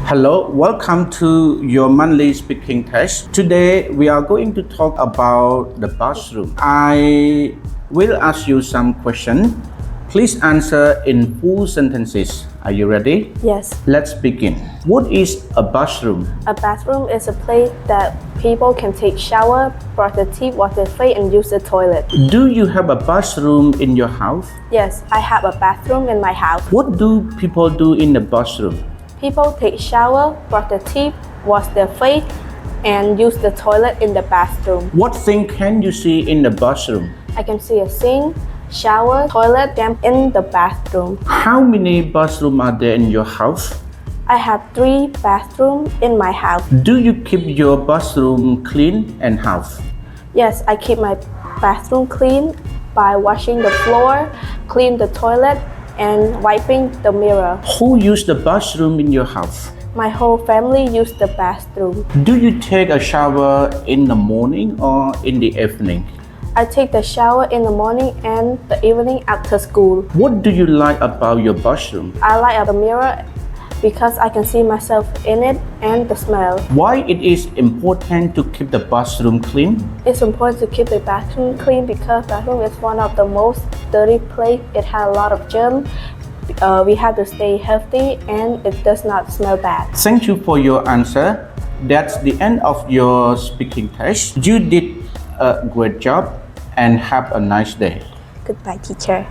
Hello, welcome to your monthly speaking test. Today we are going to talk about the bathroom. I will ask you some questions. Please answer in full sentences. Are you ready? Yes. Let's begin. What is a bathroom? A bathroom is a place that people can take shower, brush their teeth, wash their face, and use the toilet. Do you have a bathroom in your house? Yes, I have a bathroom in my house. What do people do in the bathroom? People take shower, brush their teeth, wash their face, and use the toilet in the bathroom. What thing can you see in the bathroom? I can see a sink, shower, toilet, and in the bathroom. How many bathrooms are there in your house? I have 3 bathrooms in my house. Do you keep your bathroom clean and house? Yes, I keep my bathroom clean by washing the floor, clean the toilet, and wiping the mirror. Who use the bathroom in your house? My whole family use the bathroom. Do you take a shower in the morning or in the evening? I take the shower in the morning and the evening after school. What do you like about your bathroom? I like the mirror because I can see myself in it and the smell. Why it is important to keep the bathroom clean? It's important to keep the bathroom clean because bathroom is one of the most dirty place. It has a lot of germs. We have to stay healthy and it does not smell bad. Thank you for your answer. That's the end of your speaking test. You did a great job and have a nice day. Goodbye, teacher.